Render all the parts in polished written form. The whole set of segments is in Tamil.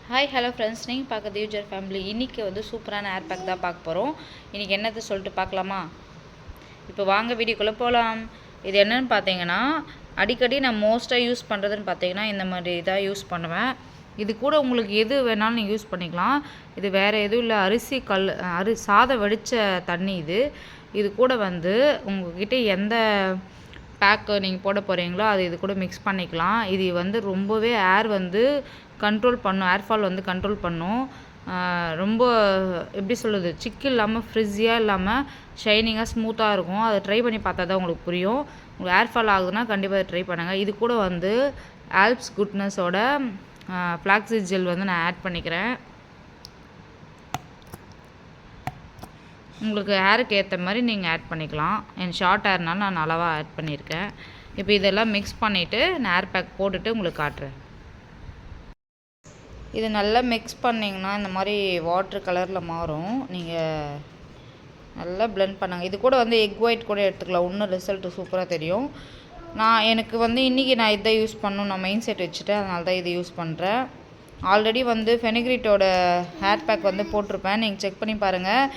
ஹாய் ஹலோ ஃப்ரெண்ட்ஸ், நீங்கள் பார்க்குறது யூஜர் ஃபேமிலி. இன்றைக்கி வந்து சூப்பரான ஏர் பேக் தான் பார்க்க போகிறோம். இன்றைக்கி என்னது சொல்லிட்டு பார்க்கலாமா? இப்போ வாங்க வீடியோக்குள்ளே போகலாம். இது என்னென்னு பார்த்தீங்கன்னா, அடிக்கடி நான் மோஸ்ட்டாக யூஸ் பண்ணுறதுன்னு பார்த்தீங்கன்னா இந்த மாதிரி தான் யூஸ் பண்ணுவேன். இது கூட உங்களுக்கு எது வேணாலும் நீங்கள் யூஸ் பண்ணிக்கலாம். இது வேறு எதுவும் இல்லை, சாதம் வடித்த தண்ணி இது. இது கூட வந்து உங்கள்கிட்ட எந்த பேக்கு நீங்கள் போட போகிறீங்களோ அது இது கூட மிக்ஸ் பண்ணிக்கலாம். இது வந்து ரொம்பவே ஏர் வந்து கண்ட்ரோல் பண்ணும், ஏர்ஃபால் வந்து கண்ட்ரோல் பண்ணும். ரொம்ப எப்படி சொல்கிறது, சிக்கு இல்லாமல் ஃப்ரிஸியாக இல்லாமல் ஷைனிங்காக ஸ்மூத்தாக இருக்கும். அதை ட்ரை பண்ணி பார்த்தா தான் உங்களுக்கு புரியும். உங்களுக்கு ஏர்ஃபால் ஆகுதுன்னா கண்டிப்பாக அதை ட்ரை பண்ணுங்கள். இது கூட வந்து ஆல்ப்ஸ் குட்னஸோட ஃப்ளாக்ஸீட் ஜெல் வந்து நான் ஆட் பண்ணிக்கிறேன். உங்களுக்கு ஹேருக்கு ஏற்ற மாதிரி நீங்கள் ஆட் பண்ணிக்கலாம். என் ஷார்ட் ஹேர்னால நான் அளவாக ஆட் பண்ணியிருக்கேன். இப்போ இதெல்லாம் மிக்ஸ் பண்ணிவிட்டு நான் ஏர் பேக் போட்டுட்டு உங்களுக்கு காட்டுறேன். இது நல்லா மிக்ஸ் பண்ணிங்கன்னா இந்த மாதிரி வாட்ரு கலரில் மாறும். நீங்கள் நல்லா பிளெண்ட் பண்ணுங்க. இது கூட வந்து எக் ஒயிட் கூட எடுத்துக்கலாம், இன்னும் ரிசல்ட்டு சூப்பராக தெரியும். எனக்கு வந்து இன்றைக்கி நான் இதை யூஸ் பண்ணணும், நான் மைண்ட் செட் வச்சுட்டேன், அதனால தான் இது யூஸ் பண்ணுறேன். ஆல்ரெடி வந்து ஃபெனிக்ரிட்டோட ஹேர் பேக் வந்து போட்டிருப்பேன், நீங்கள் செக் பண்ணி பாருங்கள்.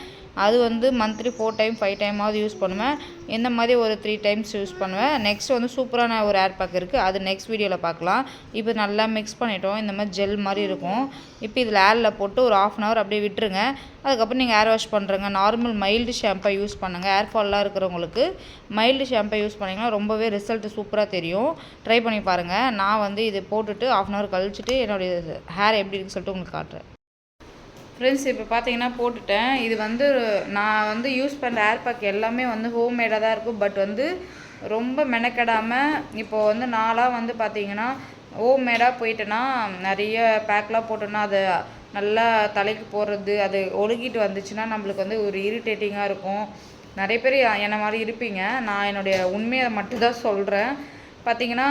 அது வந்து மந்த்லி 4 டைம் 5 டைமாவது யூஸ் பண்ணுவேன். இந்த மாதிரி ஒரு 3 டைம்ஸ் யூஸ் பண்ணுவேன். நெக்ஸ்ட் வந்து சூப்பரான ஒரு ஏர் பேக் இருக்குது, அது நெக்ஸ்ட் வீடியோவில் பார்க்கலாம். இப்போ நல்லா மிக்ஸ் பண்ணிட்டோம், இந்த மாதிரி ஜெல் மாதிரி இருக்கும். இப்போ இதில் ஏரில் போட்டு ஒரு 1/2 hour அப்படியே விட்டுருங்க. அதுக்கப்புறம் நீங்கள் ஏர் வாஷ் பண்ணுறங்க. நார்மல் மைல்டு ஷாம்பை யூஸ் பண்ணுங்கள். ஏர் ஃபால்லாம் இருக்கிறவங்களுக்கு மைல்டு ஷாம்பை யூஸ் பண்ணிங்கன்னா ரொம்பவே ரிசல்ட்டு சூப்பராக தெரியும். ட்ரை பண்ணி பாருங்கள். நான் வந்து இது போட்டுட்டு 1/2 hour கழிச்சுட்டு என்னுடைய ஹேர் எப்படி இருக்குன்னு சொல்லிட்டு உங்களுக்கு காட்டுறேன். ஃப்ரெண்ட்ஸ், இப்போ பார்த்தீங்கன்னா போட்டுட்டேன். இது வந்து நான் வந்து யூஸ் பண்ணுற ஏர் பேக் எல்லாமே வந்து ஹோம்மேடாக தான் இருக்கும். பட் வந்து ரொம்ப மெனக்கெடாமல் இப்போது வந்து நாளாக வந்து பார்த்தீங்கன்னா ஹோம்மேடாக போயிட்டேன்னா நிறைய பேக்லாம் போட்டோன்னா அது நல்லா தலைக்கு போடுறது, அது ஒழுகிட்டு வந்துச்சுன்னா நம்மளுக்கு வந்து ஒரு இரிட்டேட்டிங்காக இருக்கும். நிறைய பேர் என்னை மாதிரி இருப்பீங்க. நான் என்னுடைய உண்மையை மட்டும்தான் சொல்கிறேன். பார்த்திங்கன்னா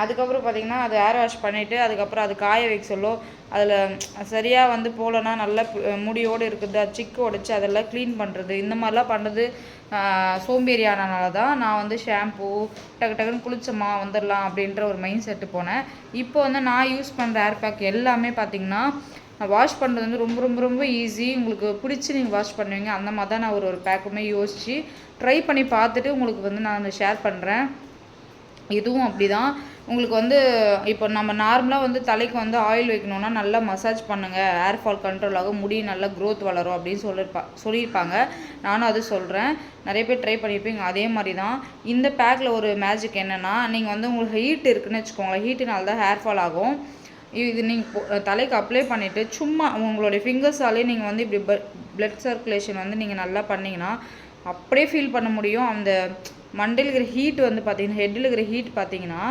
அதுக்கப்புறம் பார்த்திங்கன்னா அது ஏர் வாஷ் பண்ணிவிட்டு அதுக்கப்புறம் அது காய வைக்க சொல்லும். அதில் சரியாக வந்து போகலன்னா நல்லா முடியோடு இருக்குது, அது சிக்கு உடச்சி அதெல்லாம் க்ளீன் பண்ணுறது, இந்த மாதிரிலாம் பண்ணுறது சோம்பேறியானனால தான் நான் வந்து ஷாம்பூ டக்கு டக்குன்னு குளிச்சோமா வந்துடலாம் அப்படின்ற ஒரு மைண்ட் செட்டு போனேன். இப்போ வந்து நான் யூஸ் பண்ணுற ஏர் பேக் எல்லாமே பார்த்திங்கன்னா வாஷ் பண்ணுறது வந்து ரொம்ப ரொம்ப ரொம்ப ஈஸி. உங்களுக்கு பிடிச்சி நீங்கள் வாஷ் பண்ணுவீங்க. அந்த மாதிரி தான் நான் ஒரு பேக்குமே யோசித்து ட்ரை பண்ணி பார்த்துட்டு உங்களுக்கு வந்து நான் ஷேர் பண்ணுறேன். இதுவும் அப்படி தான். உங்களுக்கு வந்து இப்போ நம்ம நார்மலாக வந்து தலைக்கு வந்து ஆயில் வைக்கணுன்னா நல்லா மசாஜ் பண்ணுங்கள், ஏர் ஃபால் கண்ட்ரோல் ஆகும், முடி நல்லா க்ரோத் வளரும் அப்படின்னு சொல்லியிருப்பாங்க. நானும் அது சொல்கிறேன். நிறைய பேர் ட்ரை பண்ணியிருப்பீங்க. அதே மாதிரி தான் இந்த பேக்கில் ஒரு மேஜிக் என்னென்னா, நீங்கள் வந்து உங்களுக்கு ஹீட் இருக்குதுன்னு வச்சுக்கோங்களேன், ஹீட்டுனால தான் ஹேர் ஃபால் ஆகும். இது நீங்கள் தலைக்கு அப்ளை பண்ணிவிட்டு சும்மா உங்களுடைய ஃபிங்கர்ஸாலே நீங்கள் வந்து இப்படி பிளட் சர்க்குலேஷன் வந்து நீங்கள் நல்லா பண்ணிங்கன்னா அப்படியே ஃபீல் பண்ண முடியும். அந்த மண்டையில் இருக்கிற ஹீட் வந்து பார்த்தீங்கன்னா, ஹெட்டில் இருக்கிற ஹீட் பார்த்தீங்கன்னா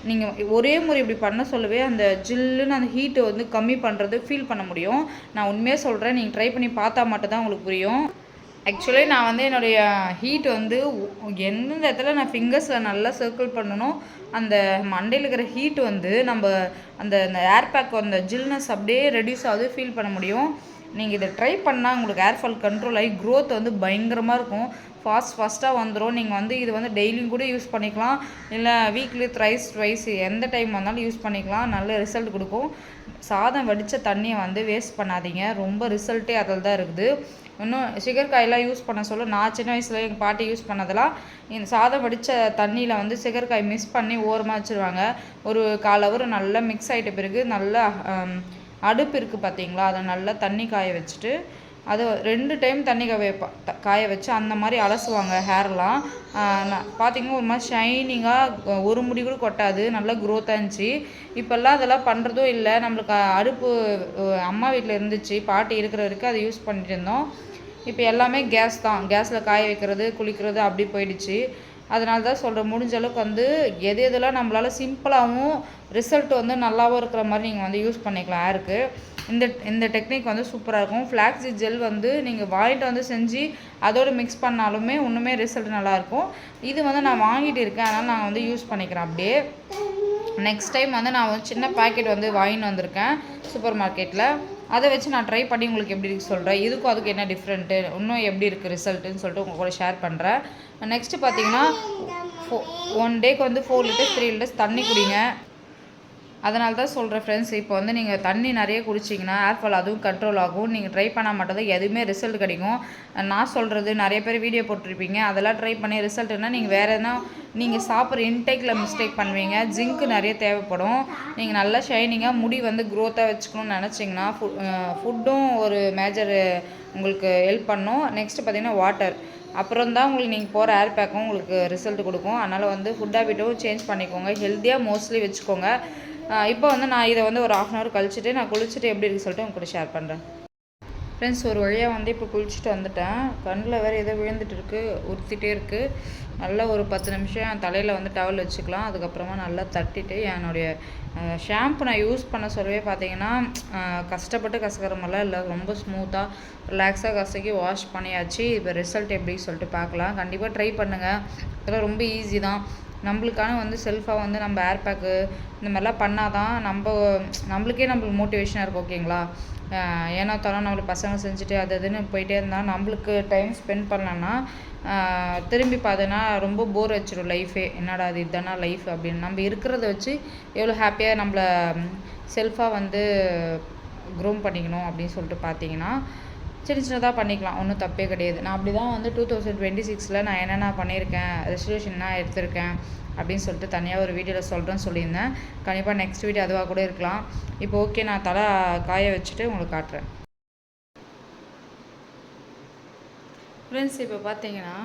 நீங்கள் ஒரே முறை இப்படி பண்ண சொல்லவே அந்த ஜில்லுன்னு அந்த ஹீட்டை வந்து கம்மி பண்ணுறது ஃபீல் பண்ண முடியும். நான் உண்மையாக சொல்கிறேன், நீங்கள் ட்ரை பண்ணி பார்த்தா மட்டும்தான் உங்களுக்கு புரியும். ஆக்சுவலி நான் வந்து என்னுடைய ஹீட் வந்து எந்தெந்த இடத்துல நான் ஃபிங்கர்ஸில் நல்லா சர்க்கிள் பண்ணணும், அந்த மண்டையில் இருக்கிற ஹீட் வந்து நம்ம அந்த ஏர் பேக் அந்த ஜில்னஸ் அப்படியே ரெடியூஸ் ஆகுது ஃபீல் பண்ண முடியும். நீங்கள் இதை ட்ரை பண்ணால் உங்களுக்கு ஏர் ஃபால் கண்ட்ரோல் ஆகி க்ரோத் வந்து பயங்கரமாக இருக்கும். ஃபாஸ்ட்டாக வந்துடும். நீங்கள் வந்து இது வந்து டெய்லியும் கூட யூஸ் பண்ணிக்கலாம், இல்லை வீக்லி ட்வைஸ் எந்த டைம் வந்தாலும் யூஸ் பண்ணிக்கலாம். நல்ல ரிசல்ட் கொடுக்கும். சாதம் வடித்த தண்ணியை வந்து வேஸ்ட் பண்ணாதீங்க, ரொம்ப ரிசல்ட்டே அதில் தான் இருக்குது. இன்னும் சிகர்காயெல்லாம் யூஸ் பண்ண சொல்ல, நான் சின்ன வயசில் எங்கள் பாட்டி யூஸ் பண்ணதெல்லாம் இந்த சாதம் வடித்த தண்ணியில் வந்து சிகர்காய் மிக்ஸ் பண்ணி ஓரமாக வச்சுருவாங்க. ஒரு 1/4 hour நல்லா மிக்ஸ் ஆகிட்ட பிறகு நல்லா அடுப்பு இருக்குது பார்த்தீங்களா, அதை நல்லா தண்ணி காய வச்சுட்டு அது 2 டைம் தண்ணி காய வச்சு அந்த மாதிரி அலசுவாங்க ஹேர்லாம். பார்த்திங்கன்னா ஒரு மாதிரி ஷைனிங்காக, ஒரு முடி கூட கொட்டாது, நல்லா க்ரோத்தாக இருந்துச்சு. இப்போல்லாம் அதெல்லாம் பண்ணுறதும் இல்லை. நம்மளுக்கு அடுப்பு அம்மா வீட்டில் இருந்துச்சு, பாட்டி இருக்கிற வரைக்கும் அதை யூஸ் பண்ணிட்டு இருந்தோம். இப்போ எல்லாமே கேஸ் தான், கேஸில் காய வைக்கிறது குளிக்கிறது அப்படி போயிடுச்சு. அதனால தான் சொல்கிறேன், முடிஞ்ச அளவுக்கு வந்து எதெல்லாம் நம்மளால் சிம்பிளாகவும் ரிசல்ட் வந்து நல்லாவும் இருக்கிற மாதிரி நீங்கள் வந்து யூஸ் பண்ணிக்கலாம் ஹேருக்கு. இந்த டெக்னிக் வந்து சூப்பராக இருக்கும். ஃப்ளாக்ஸீட் ஜெல் வந்து நீங்கள் வாங்கிட்டு வந்து செஞ்சு அதோடு மிக்ஸ் பண்ணாலுமே இன்னுமே ரிசல்ட் நல்லாயிருக்கும். இது வந்து நான் வாங்கிட்டு இருக்கேன், அதனால் நான் வந்து யூஸ் பண்ணிக்கிறேன் அப்படியே. நெக்ஸ்ட் டைம் வந்து நான் வந்து சின்ன பேக்கெட் வந்து வாங்கிட்டு வந்திருக்கேன் சூப்பர் மார்க்கெட்டில். அதை வச்சு நான் ட்ரை பண்ணி உங்களுக்கு எப்படி இருக்குது சொல்கிறேன். இதுக்கும் அதுக்கு என்ன டிஃப்ரெண்ட்டு, இன்னும் எப்படி இருக்குது ரிசல்ட்டுன்னு சொல்லிட்டு உங்கள் கூட ஷேர் பண்ணுறேன். நெக்ஸ்ட்டு பார்த்தீங்கன்னா 1 டேக்கு வந்து 4 லிட்டர்ஸ் 3 லிட்டர்ஸ் தண்ணி குடிங்க. அதனால தான் சொல்கிறேன் ஃப்ரெண்ட்ஸ். இப்போ வந்து நீங்கள் தண்ணி நிறைய குடிச்சிங்கன்னா ஹேர் ஃபால் அதுவும் கண்ட்ரோல் ஆகும். நீங்கள் ட்ரை பண்ணால் மட்டும்தான் எதுவுமே ரிசல்ட் கிடைக்கும். நான் சொல்கிறது நிறைய பேர் வீடியோ போட்டிருப்பீங்க, அதெல்லாம் ட்ரை பண்ணி ரிசல்ட்னா நீங்கள் வேறு எதுனா நீங்கள் சாப்பிட்ற இன்டேக்கில் மிஸ்டேக் பண்ணுவீங்க. ஜிங்க்கு நிறைய தேவைப்படும். நீங்கள் நல்லா ஷைனிங்காக முடி வந்து க்ரோத்தாக வச்சுக்கணும்னு நினச்சிங்கன்னா ஃபுட்டும் ஒரு மேஜர் உங்களுக்கு ஹெல்ப் பண்ணும். நெக்ஸ்ட்டு பார்த்தீங்கன்னா வாட்டர். அப்புறம் தான் உங்களுக்கு நீங்கள் போகிற ஹேர் பேக்கும் உங்களுக்கு ரிசல்ட் கொடுக்கும். அதனால் வந்து ஃபுட் ஹேபிட்டும் சேஞ்ச் பண்ணிக்கோங்க. ஹெல்த்தியாக மோஸ்ட்லி வச்சுக்கோங்க. இப்போ வந்து நான் இதை வந்து ஒரு 1/2 அன் ஹவர் கழிச்சுட்டு நான் குளிச்சுட்டு எப்படி இருக்கு சொல்லிட்டு உங்க கூட ஷேர் பண்ணுறேன். ஃப்ரெண்ட்ஸ், ஒரு வழியாக வந்து இப்போ குளிச்சுட்டு வந்துட்டேன். கண்ணில் வேறு ஏதோ விழுந்துட்டு இருக்குது, உறுத்திட்டே இருக்குது. நல்லா ஒரு 10 நிமிஷம் தலையில் வந்து டவல் வச்சுக்கலாம். அதுக்கப்புறமா நல்லா தட்டிட்டு என்னுடைய ஷாம்பு நான் யூஸ் பண்ண சொல்லவே பார்த்தீங்கன்னா கஷ்டப்பட்டு கசக்கிற மாதிரிலாம் இல்லை, ரொம்ப ஸ்மூத்தாக ரிலாக்ஸாக கசக்கி வாஷ் பண்ணியாச்சு. இப்போ ரிசல்ட் எப்படி சொல்லிட்டு பார்க்கலாம். கண்டிப்பாக ட்ரை பண்ணுங்கள். இதெல்லாம் ரொம்ப ஈஸி தான். நம்மளுக்கான வந்து செல்ஃபாக வந்து நம்ம ஏர் பேக்கு இந்த மாதிரிலாம் பண்ணால் தான் நம்மளுக்கே நம்மளுக்கு மோட்டிவேஷனாக இருக்கும். ஓகேங்களா? ஏன்னா தரம் நம்மளுக்கு பசங்க செஞ்சுட்டு அது அதுன்னு போயிட்டே இருந்தால் நம்மளுக்கு டைம் ஸ்பெண்ட் பண்ணலன்னா திரும்பி பார்த்தோன்னா ரொம்ப போர் வச்சிடும் லைஃபே. என்னடா அது இதுதானா லைஃப் அப்படின்னு. நம்ம இருக்கிறத வச்சு எவ்வளோ ஹாப்பியாக நம்மளை செல்ஃபாக வந்து க்ரோம் பண்ணிக்கணும் அப்படின்னு சொல்லிட்டு பார்த்தீங்கன்னா சின்ன சின்னதாக பண்ணிக்கலாம், ஒன்றும் தப்பே கிடையாது. நான் அப்படி தான் வந்து 2026 நான் என்னென்ன பண்ணியிருக்கேன், ரெசல்யூஷன் என்ன எடுத்திருக்கேன் அப்படின்னு சொல்லிட்டு தனியாக ஒரு வீடியோவில் சொல்கிறேன்னு சொல்லியிருந்தேன். கண்டிப்பாக நெக்ஸ்ட் வீடியோ அதுவாக கூட இருக்கலாம். இப்போ ஓகே, நான் தலை காய வச்சுட்டு உங்களுக்கு காட்டுறேன். ஃப்ரெண்ட்ஸ், இப்போ பார்த்தீங்கன்னா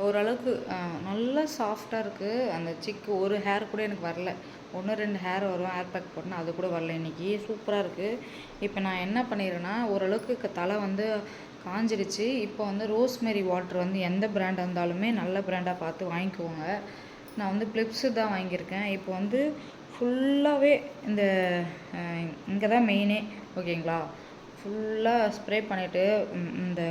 ஓரளவுக்கு நல்லா சாஃப்டாக இருக்குது. அந்த சிக்கு ஒரு ஹேர் கூட எனக்கு வரல. 1-2 ஹேர் வரும் ஹேர் பேக் போட்டேன்னா, அது கூட வரல. இன்றைக்கி சூப்பராக இருக்குது. இப்போ நான் என்ன பண்ணிடுறேன்னா, ஓரளவுக்கு தலை வந்து காஞ்சிடுச்சு. இப்போ வந்து ரோஸ்மெரி வாட்டர் வந்து எந்த பிராண்டாக இருந்தாலுமே நல்ல பிராண்டாக பார்த்து வாங்கிக்குவோங்க. நான் வந்து பிளிப்ஸு தான் வாங்கியிருக்கேன். இப்போ வந்து ஃபுல்லாகவே இந்த இங்கே தான் மெயினே. ஓகேங்களா? ஃபுல்லாக ஸ்ப்ரே பண்ணிவிட்டு இந்த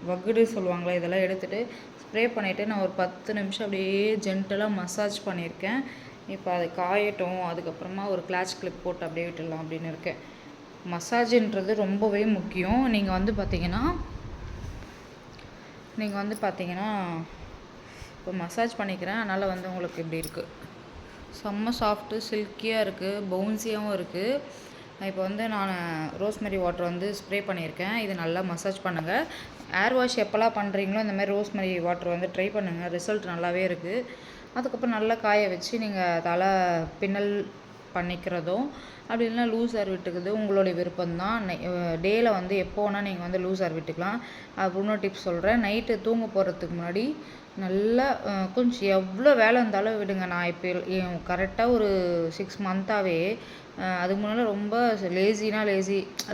வகுடு சொல்லுவாங்களே இதெல்லாம் எடுத்துகிட்டு ஸ்ப்ரே பண்ணிவிட்டு நான் ஒரு 10 நிமிஷம் அப்படியே ஜென்டலாக மசாஜ் பண்ணியிருக்கேன். இப்போ அது காயட்டும், அதுக்கப்புறமா ஒரு கிளாச் கிளிப் போட்டு அப்படியே விட்டுடலாம் அப்படின்னு இருக்கேன். மசாஜுன்றது ரொம்பவே முக்கியம். நீங்கள் வந்து பார்த்தீங்கன்னா இப்போ மசாஜ் பண்ணிக்கிறேன். அதனால் வந்து உங்களுக்கு இப்படி இருக்குது. செம்ம சாஃப்ட்டு, சில்கியாக இருக்குது, பவுன்சியாகவும் இருக்குது. இப்போ வந்து நான் ரோஸ்மெரி வாட்டர் வந்து ஸ்ப்ரே பண்ணியிருக்கேன். இது நல்லா மசாஜ் பண்ணுங்கள். ஏர் வாஷ் எப்போல்லாம் பண்ணுறீங்களோ இந்தமாதிரி ரோஸ்மெரி வாட்டர் வந்து ட்ரை பண்ணுங்கள். ரிசல்ட் நல்லாவே இருக்குது. அதுக்கப்புறம் நல்லா காய வச்சு நீங்கள் தலை பின்னல் பண்ணிக்கிறதும் அப்படி இல்லைனா லூஸ் ஹேர் விட்டுக்குது உங்களுடைய விருப்பம்தான். டேயில் வந்து எப்போ வேணால் நீங்கள் வந்து லூஸ் ஹேர் விட்டுக்கலாம். அது இன்னொரு டிப்ஸ் சொல்கிறேன். நைட்டு தூங்க போகிறதுக்கு முன்னாடி நல்லா கொஞ்சம் எவ்வளோ வேலை இருந்தாலும் விடுங்க. நான் இப்போ கரெக்டாக ஒரு 6 மந்த்தாகவே அதுக்கு முன்னால் ரொம்ப லேசி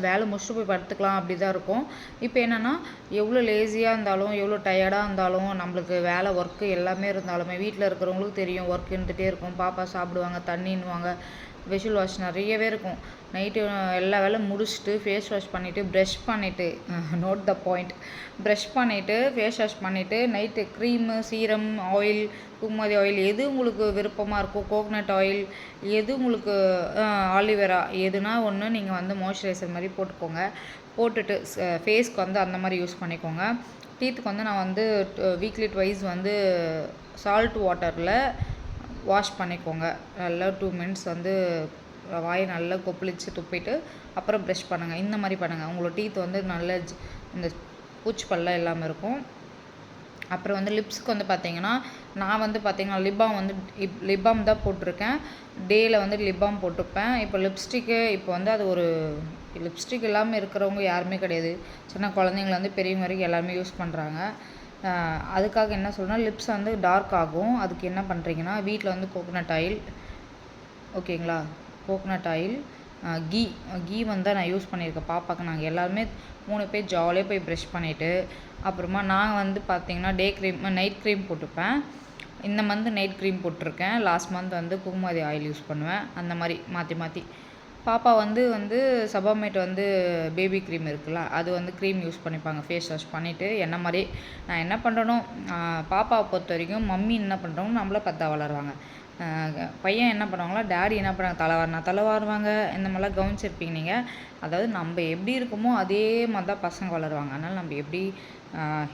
வேலை முடிச்சுட்டு போய் படுத்துக்கலாம் அப்படி தான் இருக்கும். இப்போ என்னென்னா எவ்வளோ லேசியாக இருந்தாலும் எவ்வளோ டயர்டாக இருந்தாலும் நம்மளுக்கு வேலை ஒர்க்கு எல்லாமே இருந்தாலுமே வீட்டில் இருக்கிறவங்களுக்கு தெரியும் ஒர்க் இருந்துகிட்டே இருக்கும். பாப்பா சாப்பிடுவாங்க, தண்ணின்னுவாங்க, ஃபேஷியல் வாஷ் நிறையவே இருக்கும். நைட்டு எல்லா வேலையும் முடிச்சுட்டு ஃபேஸ் வாஷ் பண்ணிவிட்டு ப்ரஷ் பண்ணிவிட்டு நோட் த பாயிண்ட், ப்ரஷ் பண்ணிவிட்டு ஃபேஸ் வாஷ் பண்ணிவிட்டு night cream, serum, oil, Kumkumadi oil எது உங்களுக்கு விருப்பமாக இருக்கும், கோகனட் ஆயில் எது உங்களுக்கு ஆலிவேரா எதுனா ஒன்று நீங்கள் வந்து மாய்ஸ்சரைசர் மாதிரி போட்டுக்கோங்க. போட்டுட்டு ஃபேஸ்க்கு வந்து அந்த மாதிரி யூஸ் பண்ணிக்கோங்க. டீத்துக்கு வந்து நான் வந்து வீக்லி ட்வைஸ் வந்து சால்ட் வாட்டரில் வாஷ் பண்ணிக்கோங்க. நல்லா 2 மினிட்ஸ் வந்து வாயை நல்லா கொப்பளிச்சு துப்பிட்டு அப்புறம் ப்ரஷ் பண்ணுங்கள். இந்த மாதிரி பண்ணுங்கள். உங்களோட டீத் வந்து நல்ல இந்த பூச்சி பல்லாம் இல்லாமல் இருக்கும். அப்புறம் வந்து லிப்ஸுக்கு வந்து பார்த்தீங்கன்னா நான் வந்து பார்த்தீங்கன்னா லிப் பாம் தான் போட்டிருக்கேன். டேயில் வந்து லிப் பாம் போட்டுப்பேன். இப்போ லிப்ஸ்டிக்கு இப்போ வந்து அது ஒரு லிப்ஸ்டிக் இல்லாமல் இருக்கிறவங்க யாருமே கிடையாது. சின்ன குழந்தைங்கள வந்து பெரியவங்க வரைக்கும் எல்லாருமே யூஸ் பண்ணுறாங்க. அதுக்காக என்ன சொல்கிறேன்னா லிப்ஸ் வந்து டார்க் ஆகும். அதுக்கு என்ன பண்ணுறீங்கன்னா வீட்டில் வந்து கோகனட் ஆயில், ஓகேங்களா, கோகனட் ஆயில், கீ வந்து நான் யூஸ் பண்ணியிருக்கேன். பாப்பாவுக்கு நாங்கள் எல்லாருமே 3 பேர் ஜாலியாக போய் ப்ரஷ் பண்ணிவிட்டு அப்புறமா நான் வந்து பார்த்திங்கன்னா நைட் க்ரீம் போட்டுப்பேன். இந்த மந்த் நைட் க்ரீம் போட்டிருக்கேன். லாஸ்ட் மந்த் வந்து குங்குமதி ஆயில் யூஸ் பண்ணுவேன். அந்த மாதிரி மாற்றி பாப்பா வந்து சபாமேட் வந்து பேபி க்ரீம் இருக்குல்ல, அது வந்து க்ரீம் யூஸ் பண்ணிப்பாங்க. ஃபேஸ் வாஷ் பண்ணிவிட்டு என்ன மாதிரி நான் என்ன பண்ணுறனோ பாப்பாவை பொறுத்த வரைக்கும் மம்மி என்ன பண்ணுறோங்க நம்மள பார்த்தா வளருவாங்க. பையன் என்ன பண்ணுவாங்களா, டேடி என்ன பண்ணுறாங்க தலை வாருவாங்க. இந்த மாதிரிலாம் கவனிச்சிருப்பீங்க நீங்கள். அதாவது நம்ம எப்படி இருக்கோமோ அதே மாதிரி தான் பசங்க வளருவாங்க. அதனால் நம்ம எப்படி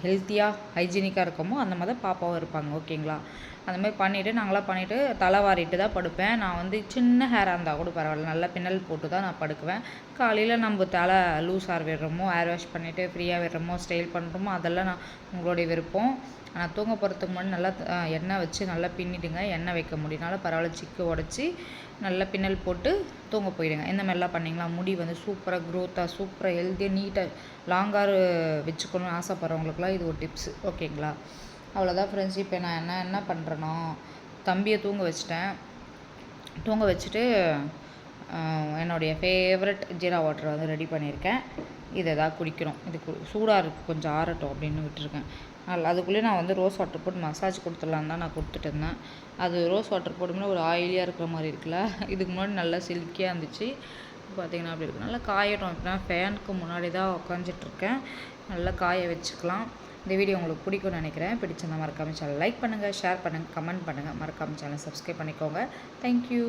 ஹெல்த்தியாக ஹைஜீனிக்காக இருக்கோமோ அந்த மாதிரி தான் பாப்பாவும் இருப்பாங்க. ஓகேங்களா? அந்த மாதிரி பண்ணிவிட்டு நாங்களாம் பண்ணிவிட்டு தலை வாரிட்டு தான் படுப்பேன். நான் வந்து சின்ன ஹேராக இருந்தால் கூட பரவாயில்ல, நல்லா பின்னல் போட்டு தான் நான் படுக்குவேன். காலையில் நம்ம தலை லூஸ் ஹேர் விடுறோமோ, ஹேர் வாஷ் பண்ணிவிட்டு ஃப்ரீயாக விடுறோமோ, ஸ்டைல் பண்ணுறோமோ, அதெல்லாம் உங்களுடைய விருப்பம். ஆனால் தூங்க போகிறதுக்கு முன்னாடி நல்லா எண்ணெய் வச்சு நல்லா பின்னிடுங்க. எண்ணெய் வைக்க முடியும்னாலும் பரவாயில்ல, சிக்கு உடச்சி நல்லா பின்னல் போட்டு தூங்க போயிடுங்க. இந்த மாதிரிலாம் பண்ணிங்களா முடி வந்து சூப்பராக க்ரோத்தாக, சூப்பராக ஹெல்த்தியாக, நீட்டாக லாங்காக வச்சுக்கணும்னு ஆசைப்பட்றவங்களுக்குலாம் இது ஒரு டிப்ஸ். ஓகேங்களா? அவ்வளோதான் ஃப்ரெண்ட்ஸ். இப்போ நான் என்ன பண்ணுறேன்னா, தம்பியை தூங்க வச்சுட்டேன். தூங்க வச்சுட்டு என்னுடைய ஃபேவரட் ஜீரா வாட்டரை வந்து ரெடி பண்ணியிருக்கேன். இதை எதாவது குடிக்கணும். இது சூடாக இருக்குது, கொஞ்சம் ஆறட்டும் அப்படின்னு விட்டுருக்கேன். அதுக்குள்ளேயே நான் வந்து ரோஸ் வாட்டர் போட்டு மசாஜ் கொடுத்துடலான்னு தான் நான் கொடுத்துட்டு இருந்தேன். அது ரோஸ் வாட்டர் போட்டோம்னா ஒரு ஆயிலியாக இருக்கிற மாதிரி இருக்குல்ல, இதுக்கு முன்னாடி நல்லா சில்கியாக இருந்துச்சு. பார்த்திங்கன்னா அப்படி இருக்குது. நல்லா காயட்டும். இப்போ நான் ஃபேனுக்கு முன்னாடி தான் உட்காந்துட்ருக்கேன். நல்லா காய வச்சுக்கலாம். இந்த வீடியோ உங்களுக்கு பிடிக்கும்னு நினைக்கிறேன். பிடிச்சிருந்தா மறக்காமல் சேனல் லைக் பண்ணுங்கள், ஷேர் பண்ணுங்கள், கமெண்ட் பண்ணுங்கள். மறக்காமல் சேனல் சப்ஸ்கிரைப் பண்ணிக்கோங்க. தேங்க்யூ.